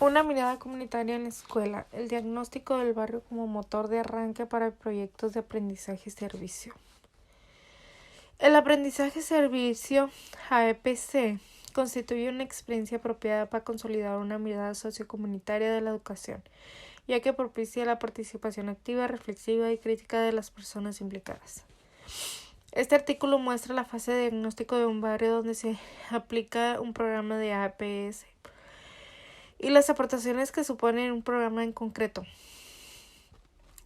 Una mirada comunitaria en la escuela. El diagnóstico del barrio como motor de arranque para proyectos de aprendizaje y servicio. El aprendizaje-servicio AEPC constituye una experiencia apropiada para consolidar una mirada sociocomunitaria de la educación, ya que propicia la participación activa, reflexiva y crítica de las personas implicadas. Este artículo muestra la fase de diagnóstico de un barrio donde se aplica un programa de AEPS y las aportaciones que supone un programa en concreto.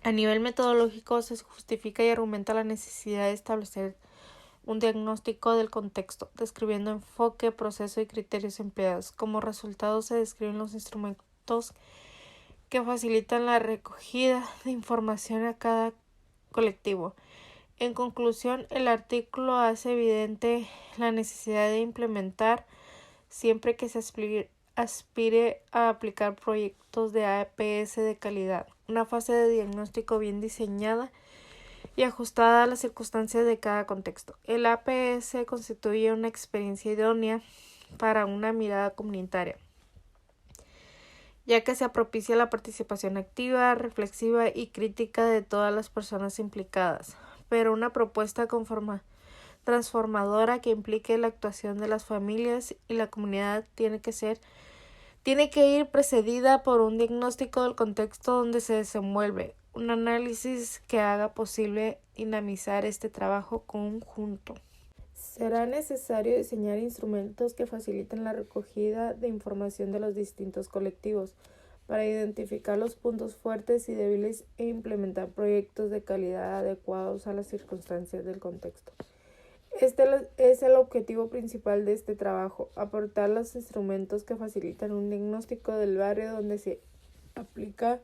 A nivel metodológico, se justifica y argumenta la necesidad de establecer un diagnóstico del contexto, describiendo enfoque, proceso y criterios empleados. Como resultado, se describen los instrumentos que facilitan la recogida de información a cada colectivo. En conclusión, el artículo hace evidente la necesidad de implementar, siempre que se aspire a aplicar proyectos de AEPS de calidad, una fase de diagnóstico bien diseñada y ajustada a las circunstancias de cada contexto. El APS constituye una experiencia idónea para una mirada comunitaria, ya que se propicia la participación activa, reflexiva y crítica de todas las personas implicadas, pero una propuesta transformadora que implique la actuación de las familias y la comunidad tiene que ir precedida por un diagnóstico del contexto donde se desenvuelve, un análisis que haga posible dinamizar este trabajo conjunto. Será necesario diseñar instrumentos que faciliten la recogida de información de los distintos colectivos para identificar los puntos fuertes y débiles e implementar proyectos de calidad adecuados a las circunstancias del contexto. Este es el objetivo principal de este trabajo, aportar los instrumentos que facilitan un diagnóstico del barrio donde se aplica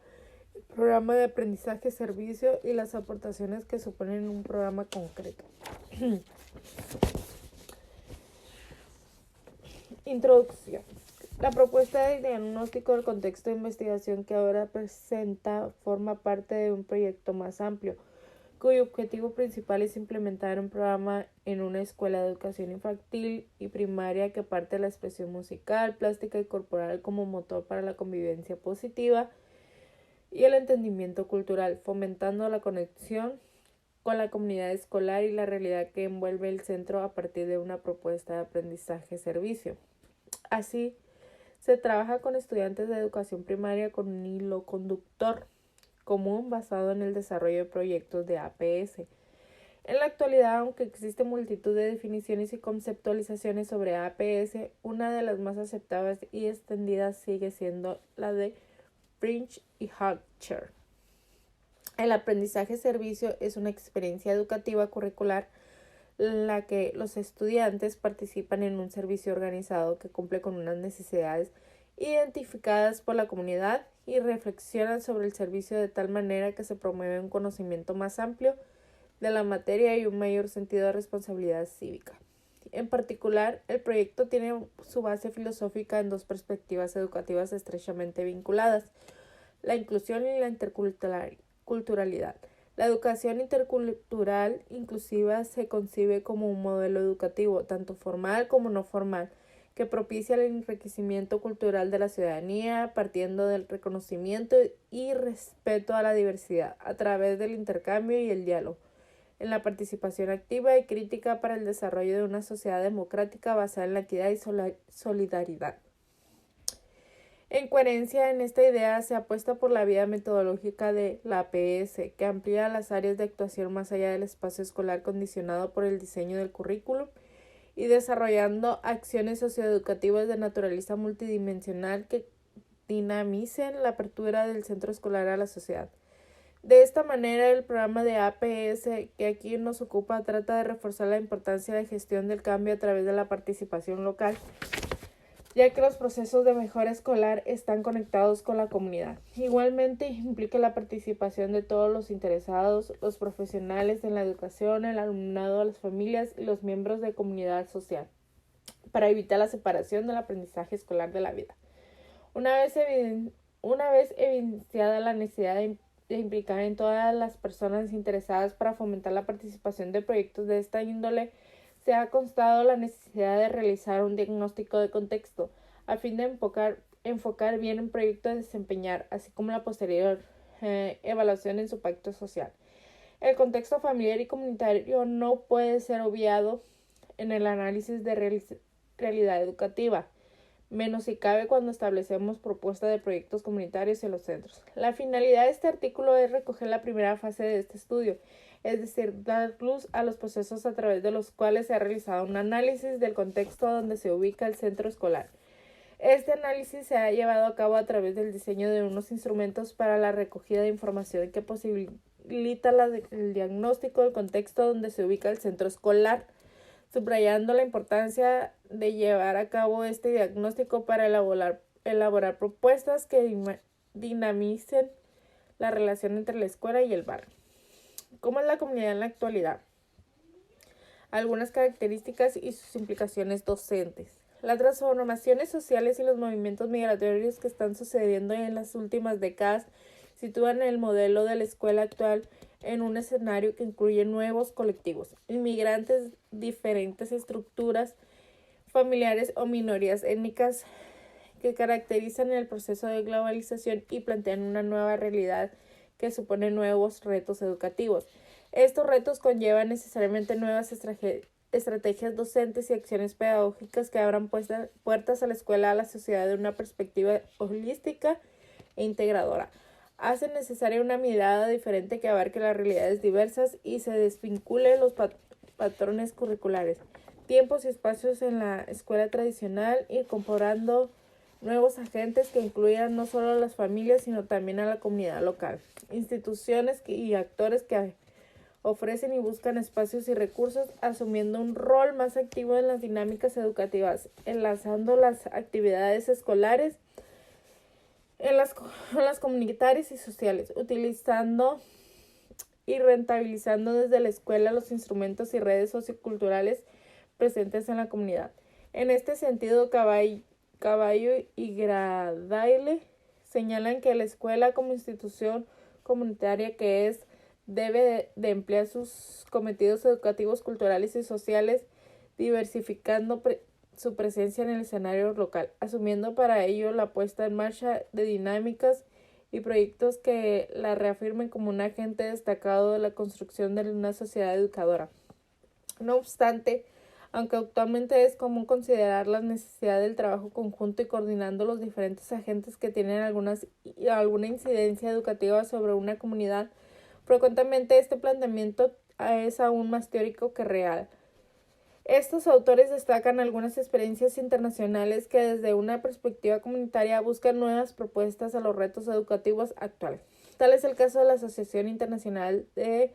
el programa de aprendizaje-servicio y las aportaciones que suponen un programa concreto. Introducción. La propuesta de diagnóstico del contexto de investigación que ahora presenta forma parte de un proyecto más amplio, cuyo objetivo principal es implementar un programa en una escuela de educación infantil y primaria que parte de la expresión musical, plástica y corporal como motor para la convivencia positiva y el entendimiento cultural, fomentando la conexión con la comunidad escolar y la realidad que envuelve el centro a partir de una propuesta de aprendizaje-servicio. Así, se trabaja con estudiantes de educación primaria con un hilo conductor común basado en el desarrollo de proyectos de APS. En la actualidad, aunque existe multitud de definiciones y conceptualizaciones sobre APS, una de las más aceptadas y extendidas sigue siendo la de Fringe y Hatcher. El aprendizaje-servicio es una experiencia educativa curricular en la que los estudiantes participan en un servicio organizado que cumple con unas necesidades identificadas por la comunidad y reflexionan sobre el servicio de tal manera que se promueve un conocimiento más amplio de la materia y un mayor sentido de responsabilidad cívica. En particular, el proyecto tiene su base filosófica en dos perspectivas educativas estrechamente vinculadas: la inclusión y la interculturalidad. La educación intercultural inclusiva se concibe como un modelo educativo, tanto formal como no formal, que propicia el enriquecimiento cultural de la ciudadanía, partiendo del reconocimiento y respeto a la diversidad, a través del intercambio y el diálogo, en la participación activa y crítica para el desarrollo de una sociedad democrática basada en la equidad y solidaridad. En coherencia en esta idea, se apuesta por la vía metodológica de la APS, que amplía las áreas de actuación más allá del espacio escolar condicionado por el diseño del currículum y desarrollando acciones socioeducativas de naturaleza multidimensional que dinamicen la apertura del centro escolar a la sociedad. De esta manera, el programa de APS que aquí nos ocupa trata de reforzar la importancia de gestión del cambio a través de la participación local, ya que los procesos de mejora escolar están conectados con la comunidad. Igualmente, implica la participación de todos los interesados, los profesionales en la educación, el alumnado, las familias y los miembros de comunidad social, para evitar la separación del aprendizaje escolar de la vida. Una vez evidenciada la necesidad de implicar en todas las personas interesadas para fomentar la participación de proyectos de esta índole, se ha constatado la necesidad de realizar un diagnóstico de contexto a fin de enfocar bien un proyecto a desempeñar, así como la posterior evaluación en su impacto social. El contexto familiar y comunitario no puede ser obviado en el análisis de realidad educativa, menos si cabe cuando establecemos propuestas de proyectos comunitarios en los centros. La finalidad de este artículo es recoger la primera fase de este estudio, es decir, dar luz a los procesos a través de los cuales se ha realizado un análisis del contexto donde se ubica el centro escolar. Este análisis se ha llevado a cabo a través del diseño de unos instrumentos para la recogida de información que posibilita el diagnóstico del contexto donde se ubica el centro escolar, subrayando la importancia de llevar a cabo este diagnóstico para elaborar propuestas que dinamicen la relación entre la escuela y el barrio. ¿Cómo es la comunidad en la actualidad? Algunas características y sus implicaciones docentes. Las transformaciones sociales y los movimientos migratorios que están sucediendo en las últimas décadas sitúan el modelo de la escuela actual en un escenario que incluye nuevos colectivos, inmigrantes, diferentes estructuras familiares o minorías étnicas que caracterizan el proceso de globalización y plantean una nueva realidad que supone nuevos retos educativos. Estos retos conllevan necesariamente nuevas estrategias docentes y acciones pedagógicas que abran puertas a la escuela, a la sociedad de una perspectiva holística e integradora. Hacen necesaria una mirada diferente que abarque las realidades diversas y se desvincule los patrones curriculares, tiempos y espacios en la escuela tradicional, incorporando nuevos agentes que incluyan no solo a las familias, sino también a la comunidad local, instituciones y actores que ofrecen y buscan espacios y recursos, asumiendo un rol más activo en las dinámicas educativas, enlazando las actividades escolares en las comunitarias y sociales, utilizando y rentabilizando desde la escuela los instrumentos y redes socioculturales presentes en la comunidad. En este sentido, Caballo y Gradaile señalan que la escuela como institución comunitaria que es debe de emplear sus cometidos educativos, culturales y sociales, diversificando su presencia en el escenario local, asumiendo para ello la puesta en marcha de dinámicas y proyectos que la reafirmen como un agente destacado de la construcción de una sociedad educadora. No obstante, aunque actualmente es común considerar la necesidad del trabajo conjunto y coordinando los diferentes agentes que tienen alguna incidencia educativa sobre una comunidad, frecuentemente este planteamiento es aún más teórico que real. Estos autores destacan algunas experiencias internacionales que desde una perspectiva comunitaria buscan nuevas propuestas a los retos educativos actuales. Tal es el caso de la Asociación Internacional de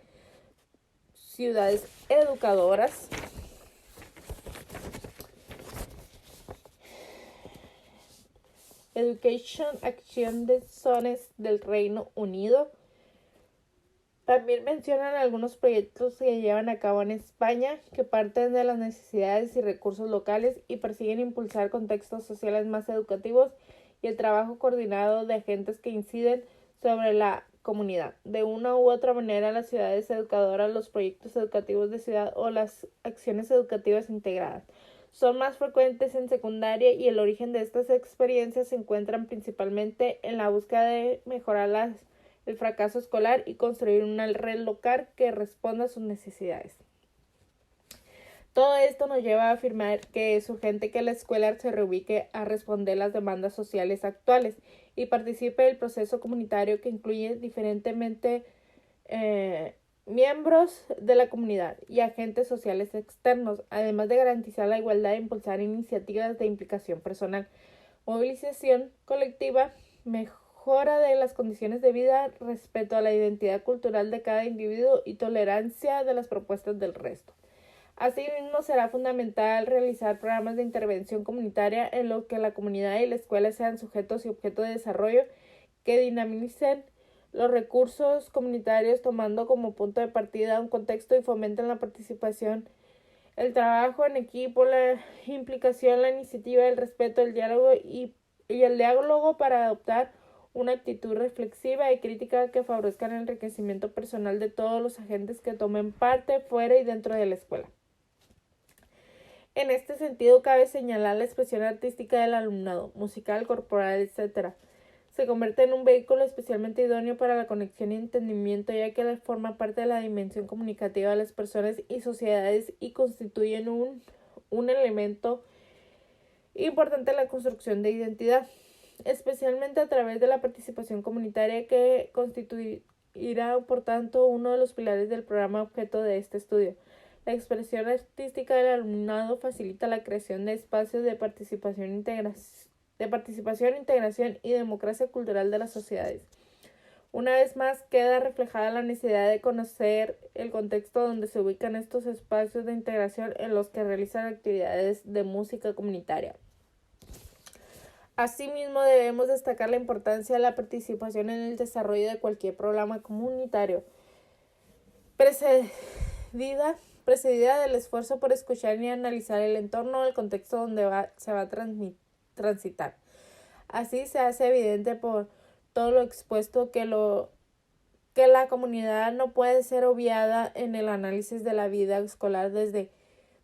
Ciudades Educadoras, Education Action de Zones del Reino Unido. También mencionan algunos proyectos que llevan a cabo en España que parten de las necesidades y recursos locales y persiguen impulsar contextos sociales más educativos y el trabajo coordinado de agentes que inciden sobre la comunidad. De una u otra manera, las ciudades educadoras, los proyectos educativos de ciudad o las acciones educativas integradas son más frecuentes en secundaria y el origen de estas experiencias se encuentran principalmente en la búsqueda de mejorar el fracaso escolar y construir una red local que responda a sus necesidades. Todo esto nos lleva a afirmar que es urgente que la escuela se reubique a responder las demandas sociales actuales y participe del proceso comunitario que incluye diferentemente miembros de la comunidad y agentes sociales externos, además de garantizar la igualdad e impulsar iniciativas de implicación personal, movilización colectiva, mejora de las condiciones de vida, respeto a la identidad cultural de cada individuo y tolerancia de las propuestas del resto. Asimismo, será fundamental realizar programas de intervención comunitaria en los que la comunidad y la escuela sean sujetos y objeto de desarrollo que dinamicen los recursos comunitarios tomando como punto de partida un contexto y fomenten la participación, el trabajo en equipo, la implicación, la iniciativa, el respeto, el diálogo y el diálogo para adoptar una actitud reflexiva y crítica que favorezca el enriquecimiento personal de todos los agentes que tomen parte fuera y dentro de la escuela. En este sentido, cabe señalar la expresión artística del alumnado, musical, corporal, etc. Se convierte en un vehículo especialmente idóneo para la conexión y entendimiento, ya que forma parte de la dimensión comunicativa de las personas y sociedades y constituyen un elemento importante en la construcción de identidad, especialmente a través de la participación comunitaria, que constituirá, por tanto, uno de los pilares del programa objeto de este estudio. La expresión artística del alumnado facilita la creación de espacios de participación, integración y democracia cultural de las sociedades. Una vez más, queda reflejada la necesidad de conocer el contexto donde se ubican estos espacios de integración en los que realizan actividades de música comunitaria. Asimismo, debemos destacar la importancia de la participación en el desarrollo de cualquier programa comunitario, precedida del esfuerzo por escuchar y analizar el entorno o el contexto donde se va a transitar. Así se hace evidente por todo lo expuesto que la comunidad no puede ser obviada en el análisis de la vida escolar desde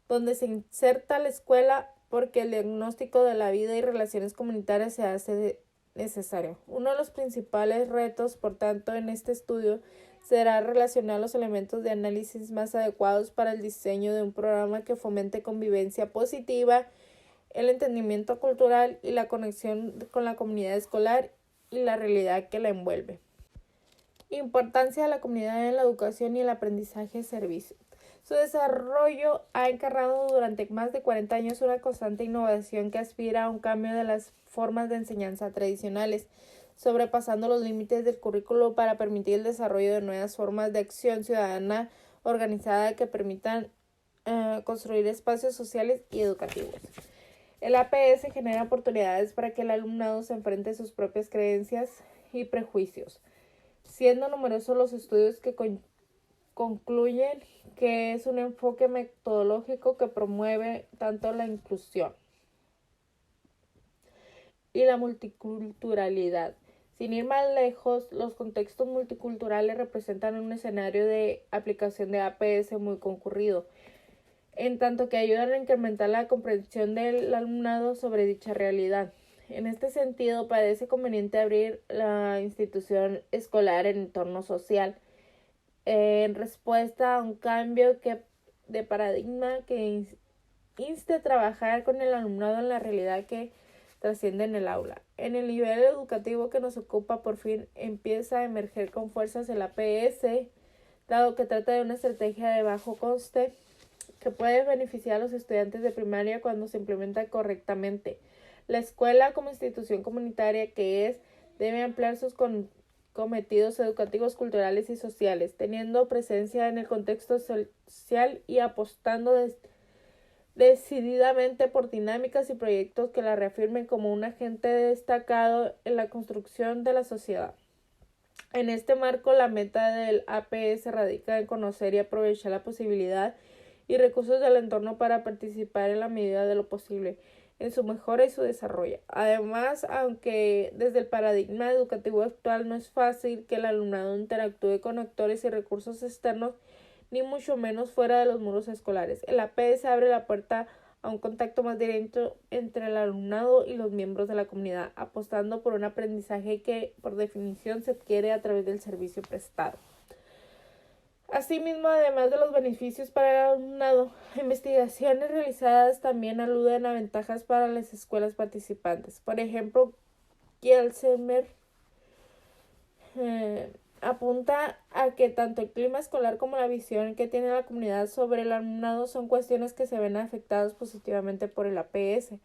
donde se inserta la escuela, porque el diagnóstico de la vida y relaciones comunitarias se hace necesario. Uno de los principales retos, por tanto, en este estudio será relacionar los elementos de análisis más adecuados para el diseño de un programa que fomente convivencia positiva, el entendimiento cultural y la conexión con la comunidad escolar y la realidad que la envuelve. Importancia de la comunidad en la educación y el aprendizaje servicio. Su desarrollo ha encarnado durante más de 40 años una constante innovación que aspira a un cambio de las formas de enseñanza tradicionales, sobrepasando los límites del currículo para permitir el desarrollo de nuevas formas de acción ciudadana organizada que permitan construir espacios sociales y educativos. El APS genera oportunidades para que el alumnado se enfrente a sus propias creencias y prejuicios, siendo numerosos los estudios que concluyen que es un enfoque metodológico que promueve tanto la inclusión y la multiculturalidad. Sin ir más lejos, los contextos multiculturales representan un escenario de aplicación de APS muy concurrido, en tanto que ayudan a incrementar la comprensión del alumnado sobre dicha realidad. En este sentido, parece conveniente abrir la institución escolar en entorno social, en respuesta a un cambio de paradigma que inste a trabajar con el alumnado en la realidad que trasciende en el aula. En el nivel educativo que nos ocupa, por fin empieza a emerger con fuerzas el APS, dado que trata de una estrategia de bajo coste que puede beneficiar a los estudiantes de primaria cuando se implementa correctamente. La escuela, como institución comunitaria que es, debe ampliar sus cometidos educativos, culturales y sociales, teniendo presencia en el contexto social y apostando decididamente por dinámicas y proyectos que la reafirmen como un agente destacado en la construcción de la sociedad. En este marco, la meta del APS radica en conocer y aprovechar la posibilidad y recursos del entorno para participar en la medida de lo posible en su mejora y su desarrollo. Además, aunque desde el paradigma educativo actual no es fácil que el alumnado interactúe con actores y recursos externos, ni mucho menos fuera de los muros escolares, el APS abre la puerta a un contacto más directo entre el alumnado y los miembros de la comunidad, apostando por un aprendizaje que, por definición, se adquiere a través del servicio prestado. Asimismo, además de los beneficios para el alumnado, investigaciones realizadas también aluden a ventajas para las escuelas participantes. Por ejemplo, Kielsemer apunta a que tanto el clima escolar como la visión que tiene la comunidad sobre el alumnado son cuestiones que se ven afectadas positivamente por el APS.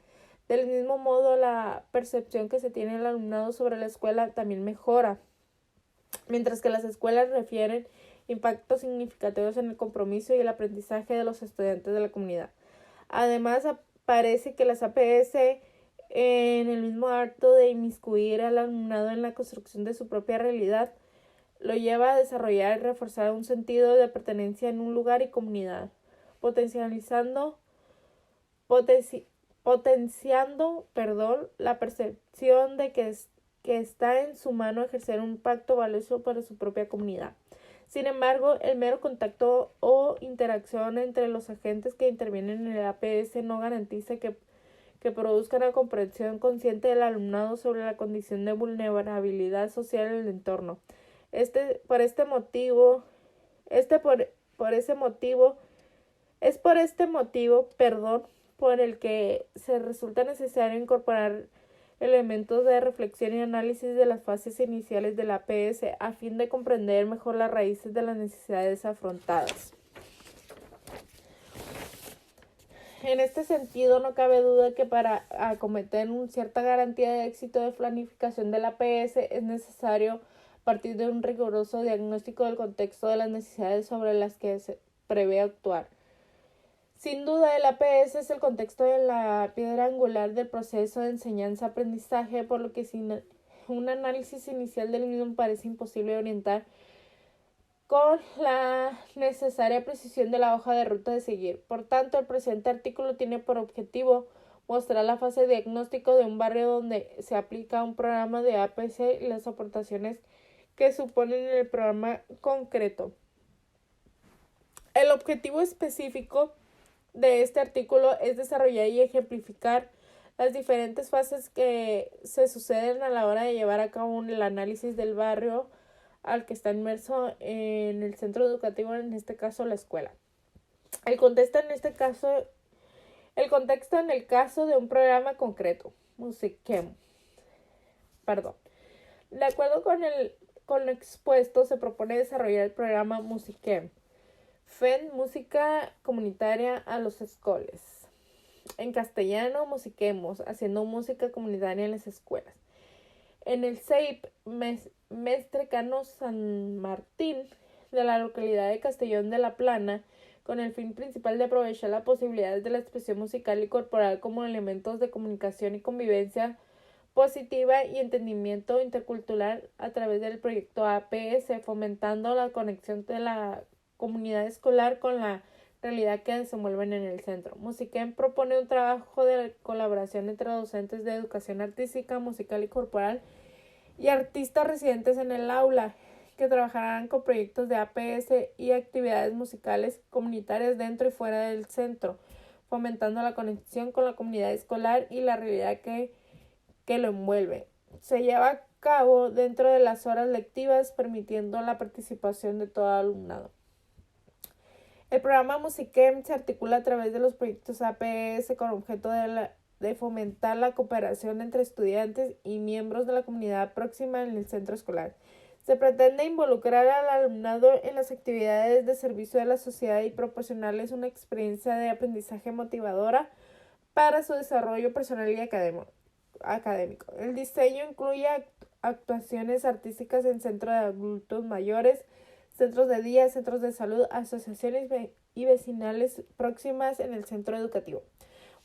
Del mismo modo, la percepción que se tiene del alumnado sobre la escuela también mejora, mientras que las escuelas refieren impactos significativos en el compromiso y el aprendizaje de los estudiantes de la comunidad. Además, parece que las APS, en el mismo acto de inmiscuir al alumnado en la construcción de su propia realidad, lo lleva a desarrollar y reforzar un sentido de pertenencia en un lugar y comunidad, potenciando la percepción de que está en su mano ejercer un impacto valioso para su propia comunidad. Sin embargo, el mero contacto o interacción entre los agentes que intervienen en el APS no garantiza que produzca una comprensión consciente del alumnado sobre la condición de vulnerabilidad social en el entorno. Por este motivo, por el que se resulta necesario incorporar elementos de reflexión y análisis de las fases iniciales del APS a fin de comprender mejor las raíces de las necesidades afrontadas. En este sentido, no cabe duda que para acometer una cierta garantía de éxito de planificación del APS es necesario partir de un riguroso diagnóstico del contexto de las necesidades sobre las que se prevé actuar. Sin duda, el APS es el contexto de la piedra angular del proceso de enseñanza-aprendizaje, por lo que sin un análisis inicial del mismo parece imposible orientar con la necesaria precisión de la hoja de ruta de seguir. Por tanto, el presente artículo tiene por objetivo mostrar la fase de diagnóstico de un barrio donde se aplica un programa de APS y las aportaciones que suponen el programa concreto. El objetivo específico de este artículo es desarrollar y ejemplificar las diferentes fases que se suceden a la hora de llevar a cabo el análisis del barrio al que está inmerso en el centro educativo, en este caso la escuela. El contexto en el caso de un programa concreto, Musicem. De acuerdo con lo expuesto, se propone desarrollar el programa Musicem, FEN, Música Comunitaria a los Escoles. En castellano, Musiquemos, haciendo música comunitaria en las escuelas. En el CEIP Mestre Cano San Martín de la localidad de Castellón de la Plana, con el fin principal de aprovechar las posibilidades de la expresión musical y corporal como elementos de comunicación y convivencia positiva y entendimiento intercultural a través del proyecto APS, fomentando la conexión de la comunidad escolar con la realidad que desenvuelven en el centro. Musicem propone un trabajo de colaboración entre docentes de educación artística, musical y corporal y artistas residentes en el aula, que trabajarán con proyectos de APS y actividades musicales comunitarias dentro y fuera del centro, fomentando la conexión con la comunidad escolar y la realidad que lo envuelve. Se lleva a cabo dentro de las horas lectivas, permitiendo la participación de todo alumnado. El programa Musicem se articula a través de los proyectos APS con objeto de fomentar la cooperación entre estudiantes y miembros de la comunidad próxima en el centro escolar. Se pretende involucrar al alumnado en las actividades de servicio de la sociedad y proporcionarles una experiencia de aprendizaje motivadora para su desarrollo personal y académico. El diseño incluye actuaciones artísticas en centros de adultos mayores, centros de día, centros de salud, asociaciones y vecinales próximas en el centro educativo.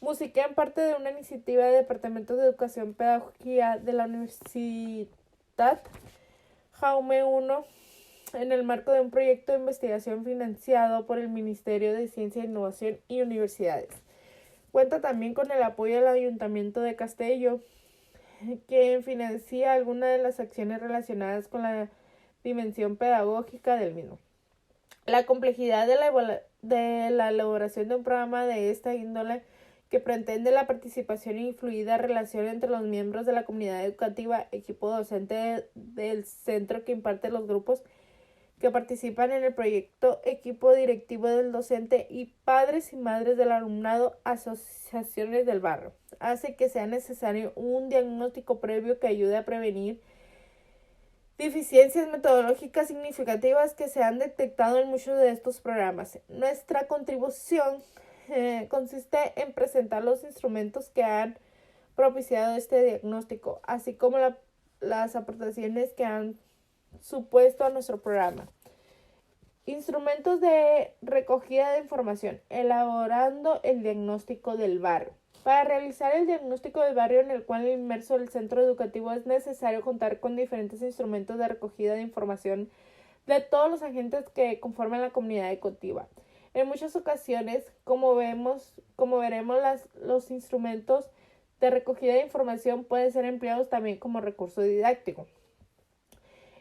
Musicem parte de una iniciativa del Departamento de Educación y Pedagogía de la Universidad Jaume I en el marco de un proyecto de investigación financiado por el Ministerio de Ciencia, Innovación y Universidades. Cuenta también con el apoyo del Ayuntamiento de Castelló, que financia algunas de las acciones relacionadas con la dimensión pedagógica del mismo. La complejidad de la elaboración de un programa de esta índole, que pretende la participación y fluida relación entre los miembros de la comunidad educativa, equipo docente del centro que imparte los grupos que participan en el proyecto, equipo directivo del docente y padres y madres del alumnado, asociaciones del barrio, hace que sea necesario un diagnóstico previo que ayude a prevenir deficiencias metodológicas significativas que se han detectado en muchos de estos programas. Nuestra contribución consiste en presentar los instrumentos que han propiciado este diagnóstico, así como las aportaciones que han supuesto a nuestro programa. Instrumentos de recogida de información, elaborando el diagnóstico del barrio. Para realizar el diagnóstico del barrio en el cual inmerso el centro educativo es necesario contar con diferentes instrumentos de recogida de información de todos los agentes que conforman la comunidad educativa. En muchas ocasiones, como veremos, los instrumentos de recogida de información pueden ser empleados también como recurso didáctico.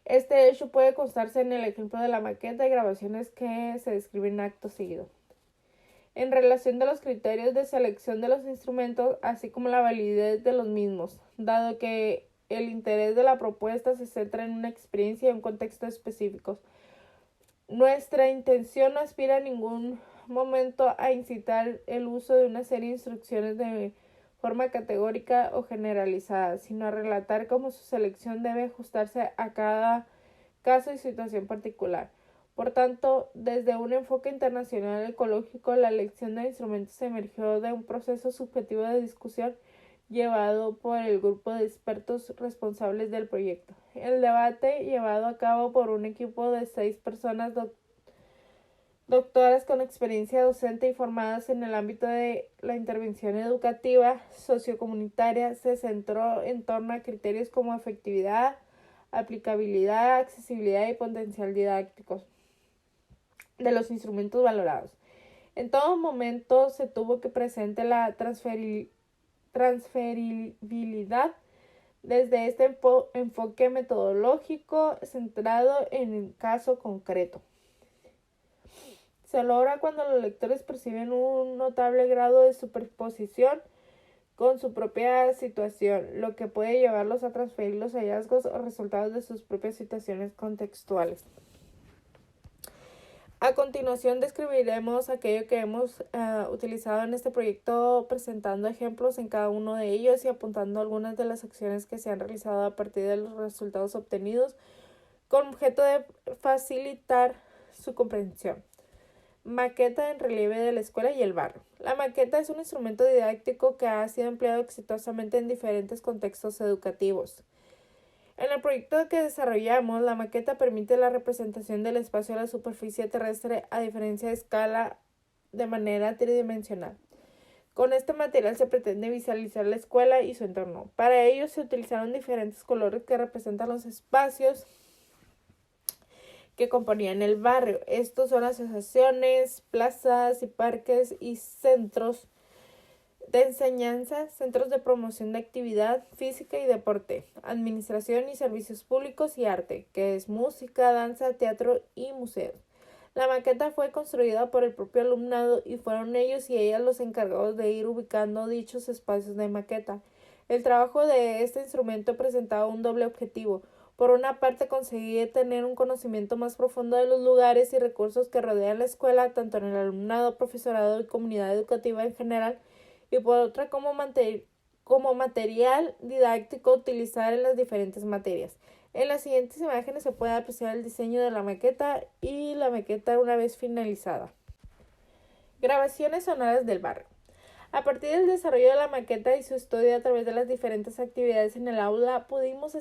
Este hecho puede constarse en el ejemplo de la maqueta y grabaciones que se describen acto seguido. En relación de los criterios de selección de los instrumentos, así como la validez de los mismos, dado que el interés de la propuesta se centra en una experiencia y un contexto específicos. Nuestra intención no aspira en ningún momento a incitar el uso de una serie de instrucciones de forma categórica o generalizada, sino a relatar cómo su selección debe ajustarse a cada caso y situación particular. Por tanto, desde un enfoque internacional ecológico, la elección de instrumentos emergió de un proceso subjetivo de discusión llevado por el grupo de expertos responsables del proyecto. El debate, llevado a cabo por un equipo de 6 personas doctoras con experiencia docente y formadas en el ámbito de la intervención educativa sociocomunitaria, se centró en torno a criterios como efectividad, aplicabilidad, accesibilidad y potencial didáctico de los instrumentos valorados. En todo momento se tuvo que presente la transferibilidad desde este enfoque metodológico centrado en el caso concreto. Se logra cuando los lectores perciben un notable grado de superposición con su propia situación, lo que puede llevarlos a transferir los hallazgos o resultados de sus propias situaciones contextuales. A continuación describiremos aquello que hemos utilizado en este proyecto, presentando ejemplos en cada uno de ellos y apuntando algunas de las acciones que se han realizado a partir de los resultados obtenidos, con objeto de facilitar su comprensión. Maqueta en relieve de la escuela y el barrio. La maqueta es un instrumento didáctico que ha sido empleado exitosamente en diferentes contextos educativos. En el proyecto que desarrollamos, la maqueta permite la representación del espacio de la superficie terrestre a diferencia de escala de manera tridimensional. Con este material se pretende visualizar la escuela y su entorno. Para ello se utilizaron diferentes colores que representan los espacios que componían el barrio. Estos son asociaciones, plazas y parques y centros de enseñanza, centros de promoción de actividad física y deporte, administración y servicios públicos y arte, que es música, danza, teatro y museos. La maqueta fue construida por el propio alumnado y fueron ellos y ellas los encargados de ir ubicando dichos espacios de maqueta. El trabajo de este instrumento presentaba un doble objetivo. Por una parte, conseguir tener un conocimiento más profundo de los lugares y recursos que rodean la escuela, tanto en el alumnado, profesorado y comunidad educativa en general, y por otra como material didáctico utilizar en las diferentes materias. En las siguientes imágenes se puede apreciar el diseño de la maqueta y la maqueta una vez finalizada. Grabaciones sonoras del barrio. A partir del desarrollo de la maqueta y su estudio a través de las diferentes actividades en el aula, pudimos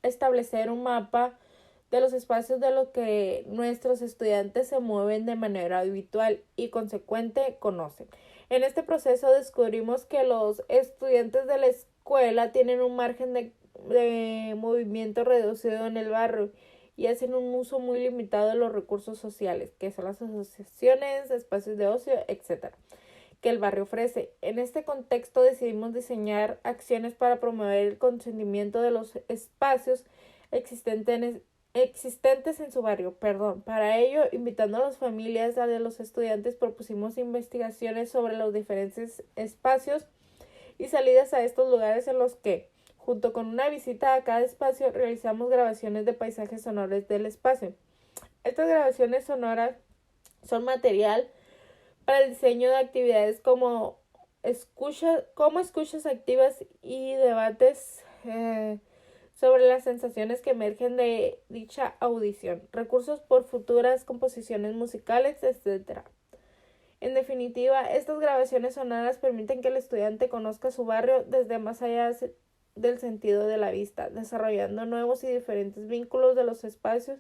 establecer un mapa de los espacios de los que nuestros estudiantes se mueven de manera habitual y consecuente conocen. En este proceso descubrimos que los estudiantes de la escuela tienen un margen de movimiento reducido en el barrio y hacen un uso muy limitado de los recursos sociales, que son las asociaciones, espacios de ocio, etc., que el barrio ofrece. En este contexto decidimos diseñar acciones para promover el consentimiento de los espacios existentes en su barrio. Para ello, invitando a las familias de los estudiantes, propusimos investigaciones sobre los diferentes espacios y salidas a estos lugares en los que, junto con una visita a cada espacio, realizamos grabaciones de paisajes sonoros del espacio. Estas grabaciones sonoras son material para el diseño de actividades como escuchas activas y debates sobre las sensaciones que emergen de dicha audición, recursos por futuras composiciones musicales, etc. En definitiva, estas grabaciones sonoras permiten que el estudiante conozca su barrio desde más allá del sentido de la vista, desarrollando nuevos y diferentes vínculos de los espacios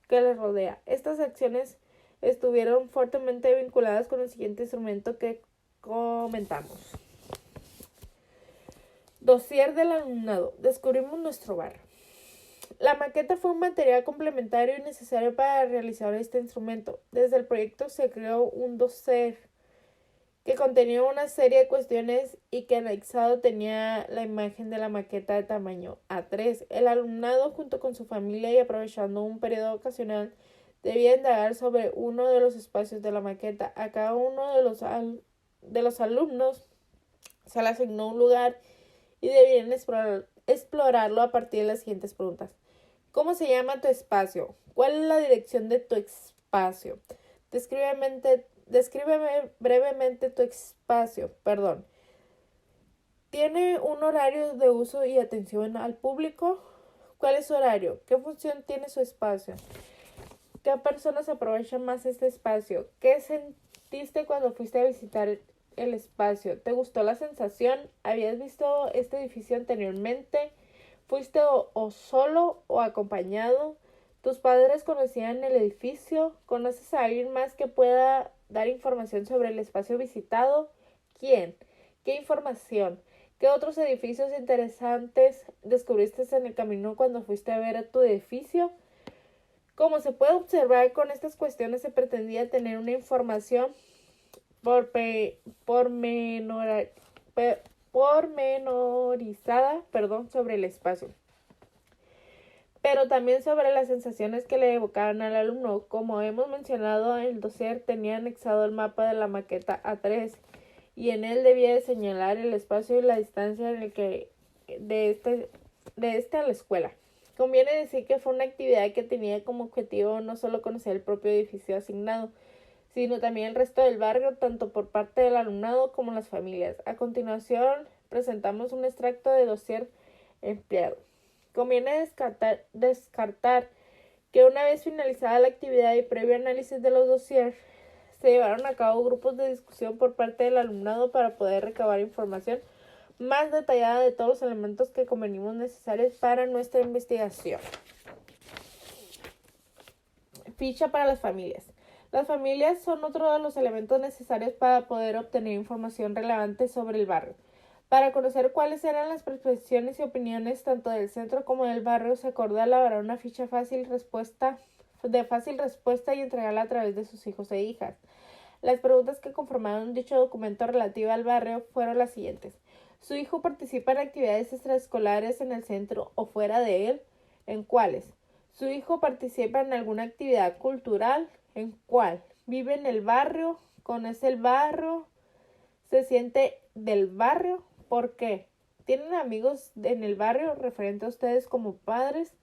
que les rodea. Estas acciones estuvieron fuertemente vinculadas con el siguiente instrumento que comentamos. Dossier del alumnado. Descubrimos nuestro barrio. La maqueta fue un material complementario y necesario para realizar este instrumento. Desde el proyecto se creó un dossier que contenía una serie de cuestiones y que anexado tenía la imagen de la maqueta de tamaño A3. El alumnado, junto con su familia y aprovechando un periodo ocasional, debía indagar sobre uno de los espacios de la maqueta. A cada uno de los alumnos se le asignó un lugar y debían explorarlo a partir de las siguientes preguntas. ¿Cómo se llama tu espacio? ¿Cuál es la dirección de tu espacio? Descríbeme brevemente tu espacio. ¿Tiene un horario de uso y atención al público? ¿Cuál es su horario? ¿Qué función tiene su espacio? ¿Qué personas aprovechan más este espacio? ¿Qué sentiste cuando fuiste a visitar el espacio? ¿Te gustó la sensación? ¿Habías visto este edificio anteriormente? ¿Fuiste o solo o acompañado? ¿Tus padres conocían el edificio? ¿Conoces a alguien más que pueda dar información sobre el espacio visitado? ¿Quién? ¿Qué información? ¿Qué otros edificios interesantes descubriste en el camino cuando fuiste a ver a tu edificio? Como se puede observar, con estas cuestiones se pretendía tener una información pormenorizada sobre el espacio, pero también sobre las sensaciones que le evocaban al alumno. Como hemos mencionado, el dossier tenía anexado el mapa de la maqueta A3 y en él debía de señalar el espacio y la distancia en el que de este a la escuela. Conviene decir que fue una actividad que tenía como objetivo no solo conocer el propio edificio asignado, sino también el resto del barrio, tanto por parte del alumnado como las familias. A continuación, presentamos un extracto de dossier empleado. Conviene descartar que una vez finalizada la actividad y previo análisis de los dossiers, se llevaron a cabo grupos de discusión por parte del alumnado para poder recabar información más detallada de todos los elementos que convenimos necesarios para nuestra investigación. Ficha para las familias. Las familias son otro de los elementos necesarios para poder obtener información relevante sobre el barrio. Para conocer cuáles eran las percepciones y opiniones tanto del centro como del barrio, se acordó elaborar una ficha de fácil respuesta y entregarla a través de sus hijos e hijas. Las preguntas que conformaron dicho documento relativo al barrio fueron las siguientes. ¿Su hijo participa en actividades extraescolares en el centro o fuera de él? ¿En cuáles? ¿Su hijo participa en alguna actividad cultural? ¿En cuál? ¿Vive en el barrio? ¿Conoce el barrio? ¿Se siente del barrio? ¿Por qué? ¿Tienen amigos en el barrio referente a ustedes como padres?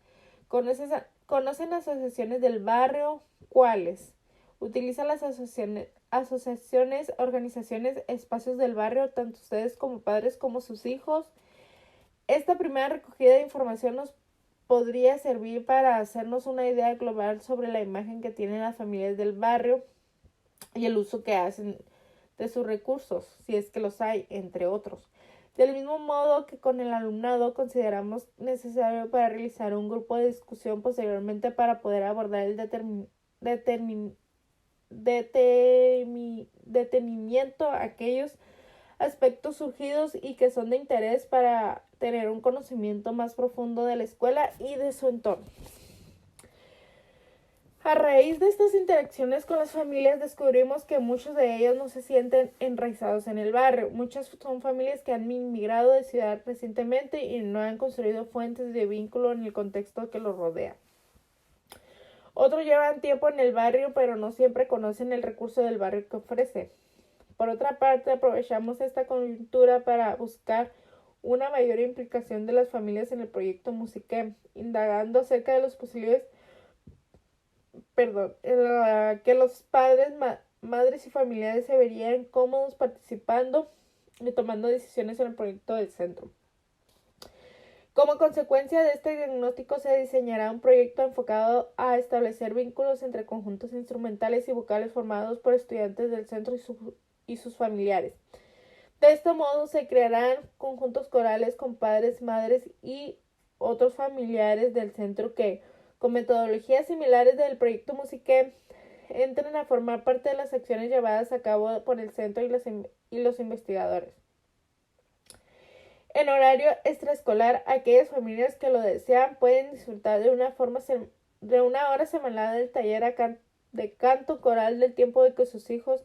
¿Conocen asociaciones del barrio? ¿Cuáles? ¿Utiliza las asociaciones, organizaciones, espacios del barrio, tanto ustedes como padres como sus hijos? Esta primera recogida de información nos podría servir para hacernos una idea global sobre la imagen que tienen las familias del barrio y el uso que hacen de sus recursos, si es que los hay, entre otros. Del mismo modo que con el alumnado consideramos necesario para realizar un grupo de discusión posteriormente para poder abordar el detenimiento a aquellos aspectos surgidos y que son de interés para tener un conocimiento más profundo de la escuela y de su entorno. A raíz de estas interacciones con las familias descubrimos que muchos de ellos no se sienten enraizados en el barrio. Muchas son familias que han inmigrado de ciudad recientemente y no han construido fuentes de vínculo en el contexto que los rodea. Otros llevan tiempo en el barrio pero no siempre conocen el recurso del barrio que ofrece. Por otra parte, aprovechamos esta coyuntura para buscar una mayor implicación de las familias en el proyecto Musiquem, indagando acerca de los posibles que los padres, madres y familiares se verían cómodos participando y tomando decisiones en el proyecto del centro. Como consecuencia de este diagnóstico se diseñará un proyecto enfocado a establecer vínculos entre conjuntos instrumentales y vocales formados por estudiantes del centro y sus familiares. De este modo se crearán conjuntos corales con padres, madres y otros familiares del centro que, con metodologías similares del proyecto Musiquem, entren a formar parte de las acciones llevadas a cabo por el centro y los investigadores. En horario extraescolar, aquellas familias que lo desean pueden disfrutar de una hora semanal del taller de canto coral del tiempo de que sus hijos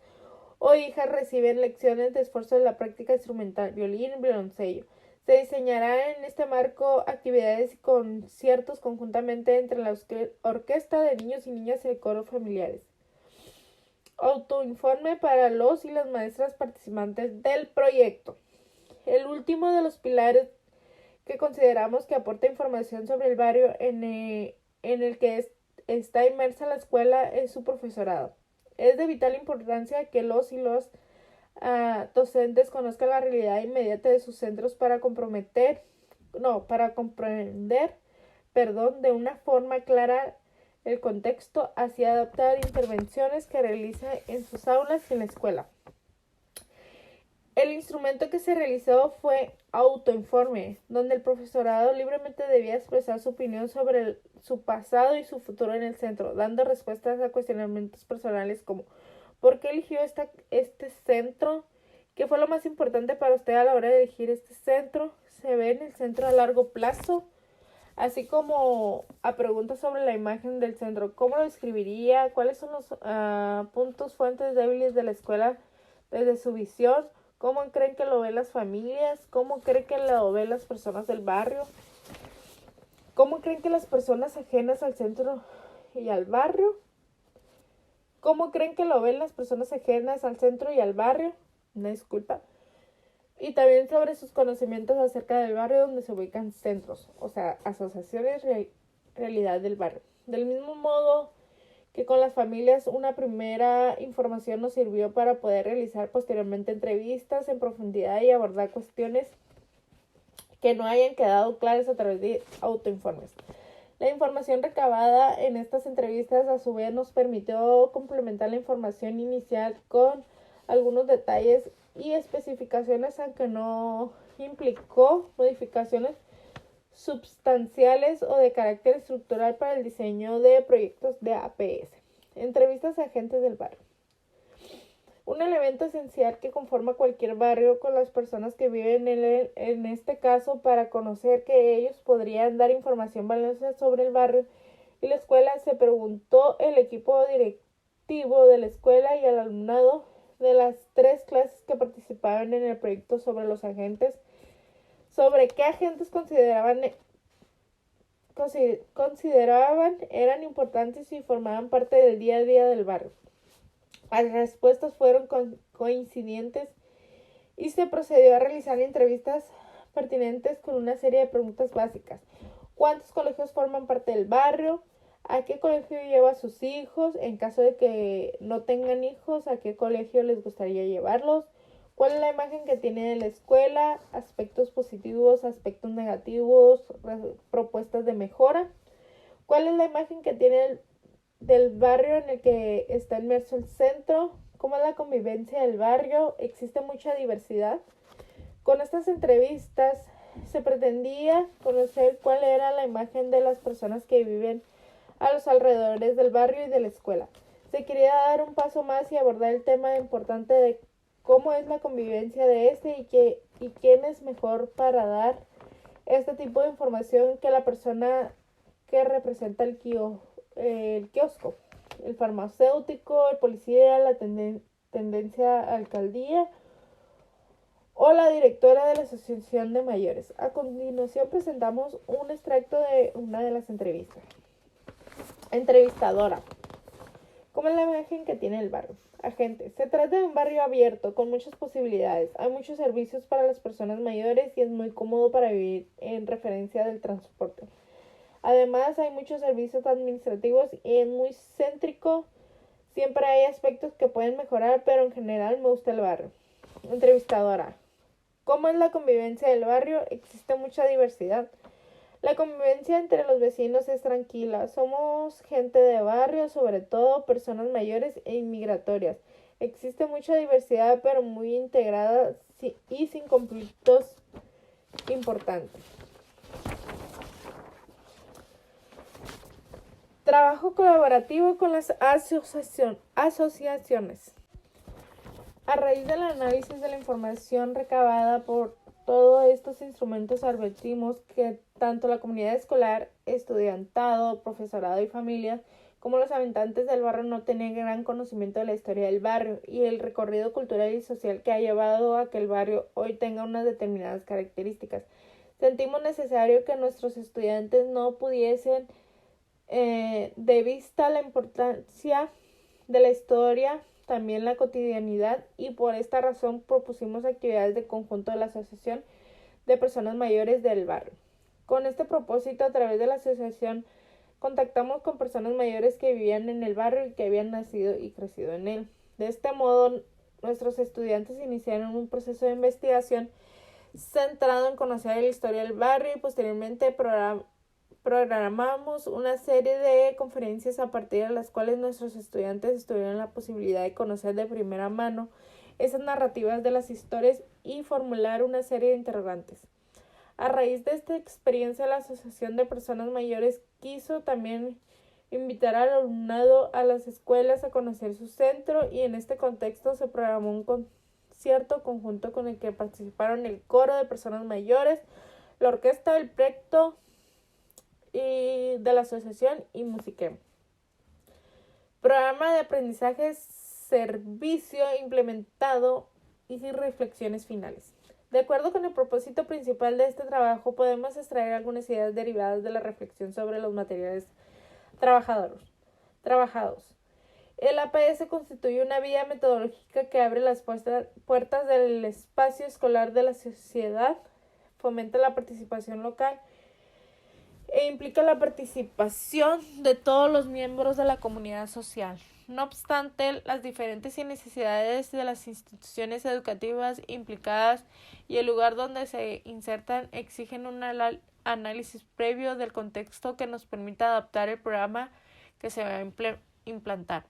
o hijas reciben lecciones de esfuerzo de la práctica instrumental, violín y violoncello. Se diseñarán en este marco actividades y conciertos conjuntamente entre la orquesta de niños y niñas y el coro familiares. Autoinforme para los y las maestras participantes del proyecto. El último de los pilares que consideramos que aporta información sobre el barrio en el que está inmersa la escuela es su profesorado. Es de vital importancia que los y los docentes conozcan la realidad inmediata de sus centros para comprender, de una forma clara el contexto, así adaptar intervenciones que realiza en sus aulas y en la escuela. El instrumento que se realizó fue autoinforme, donde el profesorado libremente debía expresar su opinión sobre su pasado y su futuro en el centro, dando respuestas a cuestionamientos personales como ¿por qué eligió este centro? ¿Qué fue lo más importante para usted a la hora de elegir este centro? ¿Se ve en el centro a largo plazo? Así como a preguntas sobre la imagen del centro. ¿Cómo lo describiría? ¿Cuáles son los puntos, fuentes débiles de la escuela desde su visión? ¿Cómo creen que lo ven las familias? ¿Cómo creen que lo ven las personas del barrio? ¿Cómo creen que las personas ajenas al centro y al barrio? ¿Cómo creen que lo ven las personas ajenas al centro y al barrio? Una disculpa. Y también sobre sus conocimientos acerca del barrio donde se ubican centros, o sea, asociaciones, realidad del barrio. Del mismo modo que con las familias, una primera información nos sirvió para poder realizar posteriormente entrevistas en profundidad y abordar cuestiones que no hayan quedado claras a través de autoinformes. La información recabada en estas entrevistas a su vez nos permitió complementar la información inicial con algunos detalles y especificaciones, aunque no implicó modificaciones substanciales o de carácter estructural para el diseño de proyectos de APS. Entrevistas a agentes del barrio. Un elemento esencial que conforma cualquier barrio con las personas que viven en él, en este caso para conocer que ellos podrían dar información valiosa sobre el barrio y la escuela, se preguntó el equipo directivo de la escuela y al alumnado de las 3 clases que participaban en el proyecto sobre los agentes, sobre qué agentes consideraban eran importantes y formaban parte del día a día del barrio. Las respuestas fueron coincidentes y se procedió a realizar entrevistas pertinentes con una serie de preguntas básicas. ¿Cuántos colegios forman parte del barrio? ¿A qué colegio lleva a sus hijos? En caso de que no tengan hijos, ¿a qué colegio les gustaría llevarlos? ¿Cuál es la imagen que tiene de la escuela? Aspectos positivos, aspectos negativos, propuestas de mejora. ¿Cuál es la imagen que tiene del barrio en el que está inmerso el centro? ¿Cómo es la convivencia del barrio? ¿Existe mucha diversidad? Con estas entrevistas se pretendía conocer cuál era la imagen de las personas que viven a los alrededores del barrio y de la escuela. Se quería dar un paso más y abordar el tema importante de cómo es la convivencia de y quién es mejor para dar este tipo de información que la persona que representa el kiosco, el farmacéutico, el policía, la tendencia alcaldía o la directora de la asociación de mayores. A continuación presentamos un extracto de una de las entrevistas. Entrevistadora. ¿Cómo es la imagen que tiene el barrio? Agente. Se trata de un barrio abierto, con muchas posibilidades. Hay muchos servicios para las personas mayores y es muy cómodo para vivir, en referencia del transporte. Además, hay muchos servicios administrativos y es muy céntrico. Siempre hay aspectos que pueden mejorar, pero en general me gusta el barrio. Entrevistadora. ¿Cómo es la convivencia del barrio? Existe mucha diversidad. La convivencia entre los vecinos es tranquila. Somos gente de barrio, sobre todo personas mayores e inmigratorias. Existe mucha diversidad, pero muy integrada y sin conflictos importantes. Trabajo colaborativo con las asociaciones. A raíz del análisis de la información recabada por todos estos instrumentos, advertimos que tanto la comunidad escolar, estudiantado, profesorado y familias como los habitantes del barrio no tenían gran conocimiento de la historia del barrio y el recorrido cultural y social que ha llevado a que el barrio hoy tenga unas determinadas características. Sentimos necesario que nuestros estudiantes no pudiesen de vista la importancia de la historia, también la cotidianidad, y por esta razón propusimos actividades de conjunto de la Asociación de Personas Mayores del barrio. Con este propósito, a través de la asociación, contactamos con personas mayores que vivían en el barrio y que habían nacido y crecido en él. De este modo, nuestros estudiantes iniciaron un proceso de investigación centrado en conocer la historia del barrio y posteriormente programamos una serie de conferencias a partir de las cuales nuestros estudiantes tuvieron la posibilidad de conocer de primera mano esas narrativas de las historias y formular una serie de interrogantes. A raíz de esta experiencia, la Asociación de Personas Mayores quiso también invitar al alumnado a las escuelas a conocer su centro, y en este contexto se programó un concierto conjunto con el que participaron el coro de personas mayores, la orquesta del proyecto y de la asociación y Musiquem. Programa de aprendizaje, servicio implementado y reflexiones finales. De acuerdo con el propósito principal de este trabajo, podemos extraer algunas ideas derivadas de la reflexión sobre los materiales trabajados. El APS constituye una vía metodológica que abre las puertas del espacio escolar de la sociedad, fomenta la participación local e implica la participación de todos los miembros de la comunidad social. No obstante, las diferentes necesidades de las instituciones educativas implicadas y el lugar donde se insertan exigen un análisis previo del contexto que nos permita adaptar el programa que se va a implantar.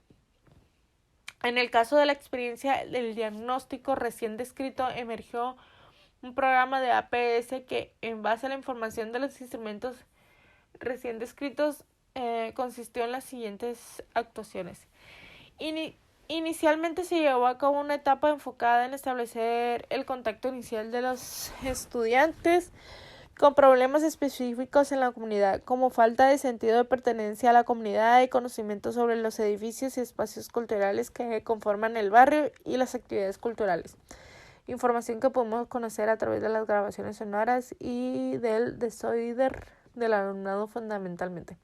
En el caso de la experiencia del diagnóstico recién descrito, emergió un programa de APS que, en base a la información de los instrumentos recién descritos, consistió en las siguientes actuaciones. Inicialmente se llevó a cabo una etapa enfocada en establecer el contacto inicial de los estudiantes con problemas específicos en la comunidad, como falta de sentido de pertenencia a la comunidad y conocimiento sobre los edificios y espacios culturales que conforman el barrio y las actividades culturales. Información que podemos conocer a través de las grabaciones sonoras y del desoíder del alumnado fundamentalmente.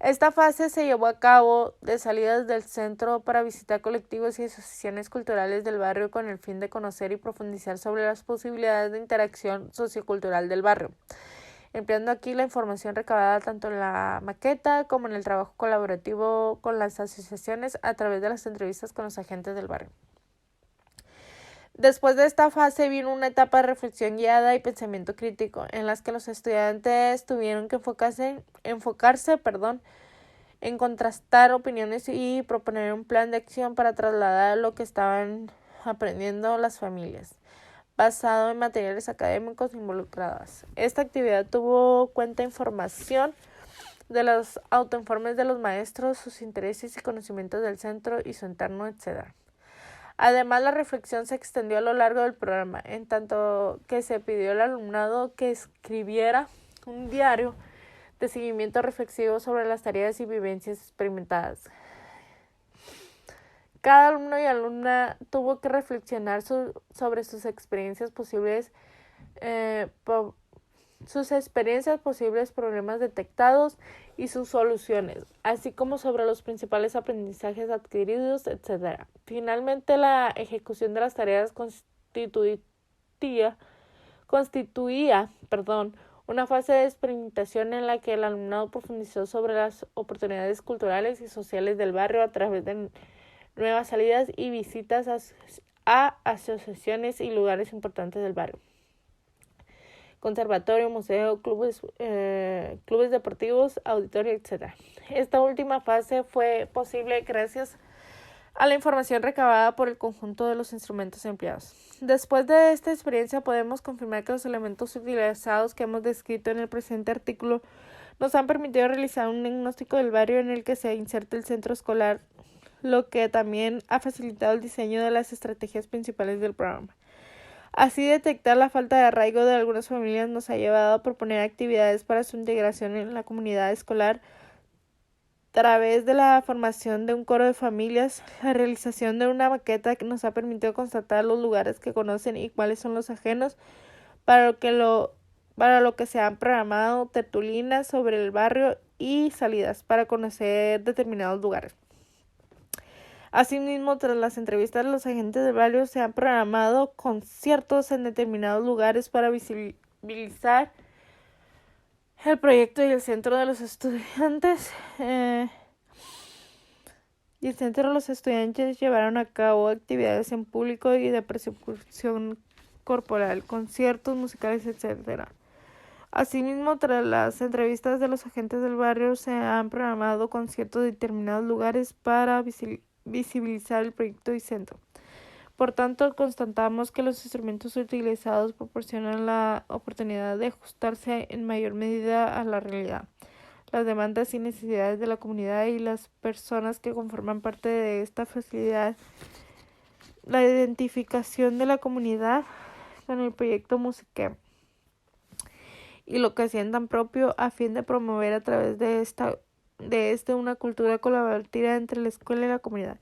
Esta fase se llevó a cabo de salidas del centro para visitar colectivos y asociaciones culturales del barrio con el fin de conocer y profundizar sobre las posibilidades de interacción sociocultural del barrio, empleando aquí la información recabada tanto en la maqueta como en el trabajo colaborativo con las asociaciones a través de las entrevistas con los agentes del barrio. Después de esta fase vino una etapa de reflexión guiada y pensamiento crítico, en las que los estudiantes tuvieron que enfocarse en contrastar opiniones y proponer un plan de acción para trasladar lo que estaban aprendiendo las familias, basado en materiales académicos involucrados. Esta actividad tuvo cuenta información de los autoinformes de los maestros, sus intereses y conocimientos del centro y su entorno, etc. Además, la reflexión se extendió a lo largo del programa, en tanto que se pidió al alumnado que escribiera un diario de seguimiento reflexivo sobre las tareas y vivencias experimentadas. Cada alumno y alumna tuvo que reflexionar sobre sus experiencias posibles, problemas detectados y sus soluciones, así como sobre los principales aprendizajes adquiridos, etc. Finalmente, la ejecución de las tareas constituía una fase de experimentación en la que el alumnado profundizó sobre las oportunidades culturales y sociales del barrio a través de nuevas salidas y visitas a asociaciones y lugares importantes del barrio: conservatorio, museo, clubes deportivos, auditorio, etc. Esta última fase fue posible gracias a la información recabada por el conjunto de los instrumentos empleados. Después de esta experiencia podemos confirmar que los elementos utilizados que hemos descrito en el presente artículo nos han permitido realizar un diagnóstico del barrio en el que se inserta el centro escolar, lo que también ha facilitado el diseño de las estrategias principales del programa. Así, detectar la falta de arraigo de algunas familias nos ha llevado a proponer actividades para su integración en la comunidad escolar, través de la formación de un coro de familias, la realización de una maqueta que nos ha permitido constatar los lugares que conocen y cuáles son los ajenos, para lo que se han programado tertulinas sobre el barrio y salidas para conocer determinados lugares. Asimismo, tras las entrevistas, los agentes del barrio se han programado conciertos en determinados lugares para visibilizar el proyecto y el centro de los estudiantes. Llevaron a cabo actividades en público y de persecución corporal, conciertos musicales, etc. Asimismo, tras las entrevistas de los agentes del barrio, se han programado conciertos de determinados lugares para visibilizar el proyecto y centro. Por tanto, constatamos que los instrumentos utilizados proporcionan la oportunidad de ajustarse en mayor medida a la realidad, las demandas y necesidades de la comunidad y las personas que conforman parte de esta facilidad. La identificación de la comunidad con el proyecto Musiquem y lo que sientan propio a fin de promover a través de una cultura colaborativa entre la escuela y la comunidad.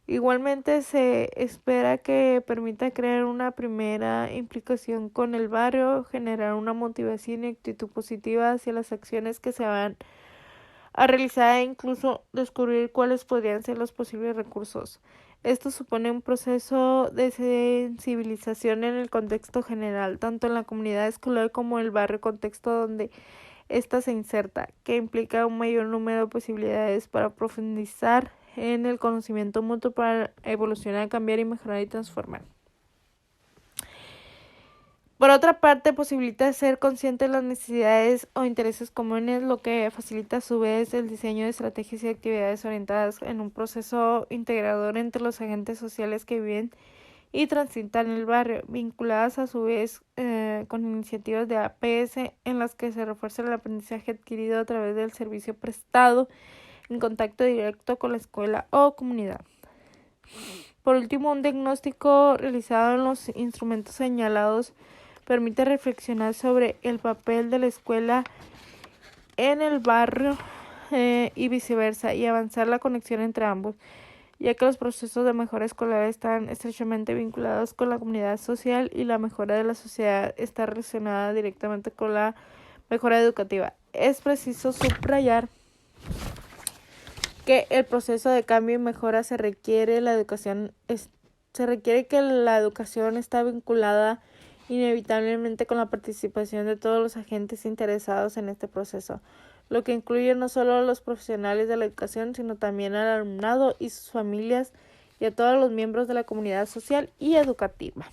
Igualmente se espera que permita crear una primera implicación con el barrio, generar una motivación y actitud positiva hacia las acciones que se van a realizar e incluso descubrir cuáles podrían ser los posibles recursos. Esto supone un proceso de sensibilización en el contexto general, tanto en la comunidad escolar como en el barrio, contexto donde ésta se inserta, que implica un mayor número de posibilidades para profundizar en el conocimiento mutuo para evolucionar, cambiar y mejorar y transformar. Por otra parte, posibilita ser consciente de las necesidades o intereses comunes, lo que facilita a su vez el diseño de estrategias y actividades orientadas en un proceso integrador entre los agentes sociales que viven y transitan el barrio, vinculadas a su vez con iniciativas de APS en las que se refuerza el aprendizaje adquirido a través del servicio prestado en contacto directo con la escuela o comunidad. Por último, un diagnóstico realizado en los instrumentos señalados permite reflexionar sobre el papel de la escuela en el barrio y viceversa, y avanzar la conexión entre ambos, ya que los procesos de mejora escolar están estrechamente vinculados con la comunidad social y la mejora de la sociedad está relacionada directamente con la mejora educativa. Es preciso subrayar que el proceso de cambio y mejora se requiere que la educación está vinculada inevitablemente con la participación de todos los agentes interesados en este proceso, lo que incluye no solo a los profesionales de la educación, sino también al alumnado y sus familias y a todos los miembros de la comunidad social y educativa.